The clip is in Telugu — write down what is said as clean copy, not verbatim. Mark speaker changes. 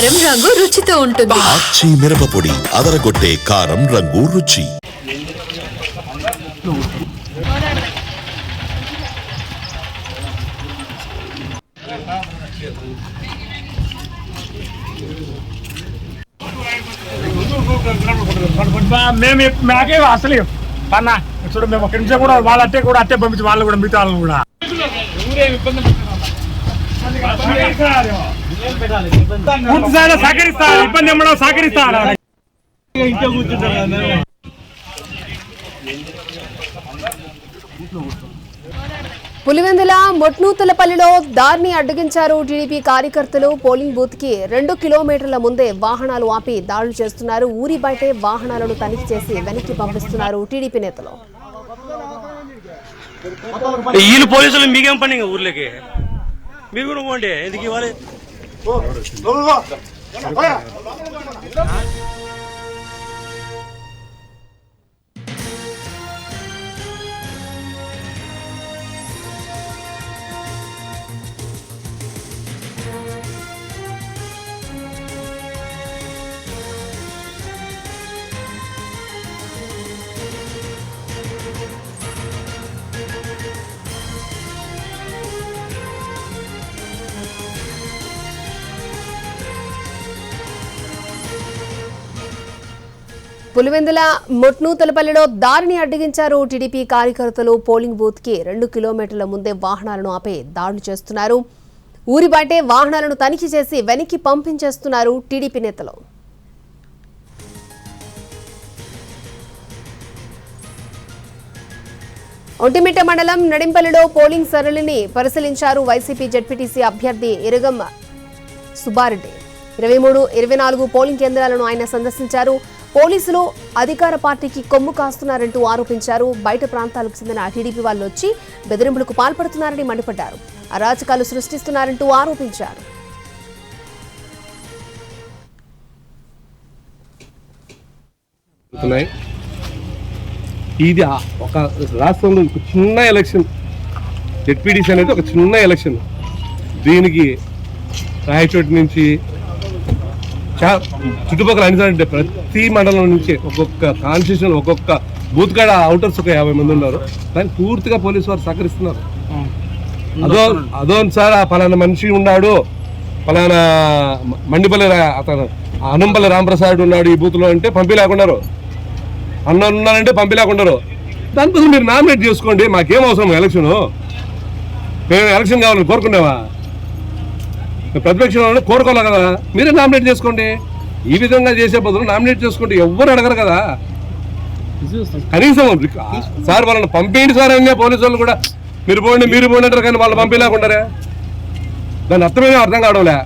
Speaker 1: కారం రంగు రుచితో ఉంటుంది.
Speaker 2: ఆచి మిరపపొడి అదరగొట్టే కారం రంగు రుచి.
Speaker 3: మేము మాకే అసలు పన్న చూడ మేము ఒక నిమిషం కూడా వాళ్ళ అట్టే పంపించి వాళ్ళు కూడా మిగతా వాళ్ళని కూడా సహకరిస్తారు. ఇబ్బంది ఏమన్నా సహకరిస్తారు.
Speaker 4: పులివెందుల మొట్నూతలపల్లిలో దారిని అడ్డగించారు టీడీపీ కార్యకర్తలు. పోలింగ్ బూత్ కి 2 కిలోమీటర్ల ముందే వాహనాలు ఆపి దాడులు చేస్తున్నారు. ఊరి బయటే వాహనాలను తనిఖీ చేసి వెనక్కి పంపిస్తున్నారు టీడీపీ నేతలు.
Speaker 5: వీళ్ళు పోలీసులు మీకేం పని ఊర్లోకి మీరు కూడా పోండి. ఎందుకు ఇవ్వాలి?
Speaker 4: పులివెందుల మొట్నూతలపల్లిలో దారిని అడ్డగించారు టీడీపీ కార్యకర్తలు. పోలింగ్ బూత్ కి 2 కిలోమీటర్ల ముందే వాహనాలను ఆపి దాడులు చేస్తున్నారు. ఊరి బయటే వాహనాలను తనిఖీ చేసి వెనక్కి పంపించేస్తున్నారు టీడీపీ నేతలు. ఒంటిమిట్ట మండలం నడింపల్లిలో పోలింగ్ సరళిని పరిశీలించారు వైసీపీ జెడ్పీటీసీ అభ్యర్థి ఇరగం సుబ్బారెడ్డి. 23, 24 పోలింగ్ కేంద్రాలను ఆయన సందర్శించారు. పోలీసులు అధికార పార్టీకి కొమ్ము కాస్తున్నారంటూ ఆరోపించారు. బయట ప్రాంతాలకు చెందిన టీడీపీ వాళ్ళు వచ్చి బెదిరింపులకు పాల్పడుతున్నారని మండిపడ్డారు. అరాచకాలు సృష్టిస్తున్నారంటూ ఆరోపించారు.
Speaker 6: ఇది ఒక రాష్ట్రంలో ఒక చిన్న ఎలక్షన్, జెడ్పీటీసీ అనేది ఒక చిన్న ఎలక్షన్. దీనికి రాయచోటి నుంచి చుట్టుపక్కల అన్ని ప్రతి మండలం నుంచి ఒక్కొక్క కాన్స్టిట్యూషన్ ఒక్కొక్క బూత్ కాడ అవుటర్స్ ఒక 50 మంది ఉన్నారు. దాన్ని పూర్తిగా పోలీసు వారు సహకరిస్తున్నారు. అదోన్ సార్ పలానా మనిషి ఉన్నాడు, పలానా మండిపల్లి అతను అనంపల్లి రాంప్రసాద్ ఉన్నాడు ఈ బూత్లో అంటే పంపిలేకున్నారు, అన్న ఉన్నారంటే పంపిలేకున్నారు. దానికోసం మీరు నామినేట్ చేసుకోండి. మాకేం అవసరం ఎలక్షను? మేము ఎలక్షన్ కావాలని కోరుకున్నావా? ప్రతిపక్షంలో కోరుకోవాలి కదా, మీరే నామినేట్ చేసుకోండి. ఈ విధంగా చేసే బదులు నామినేట్ చేసుకుంటే ఎవ్వరు అడగరు కదా. కనీసం సార్ వాళ్ళని పంపేయండి సార్ అనే పోలీసు వాళ్ళు కూడా మీరు పోండి అంటారు, కానీ వాళ్ళు పంపించలేకుండారే. దాని అర్థమేమో అర్థం కావడంలే.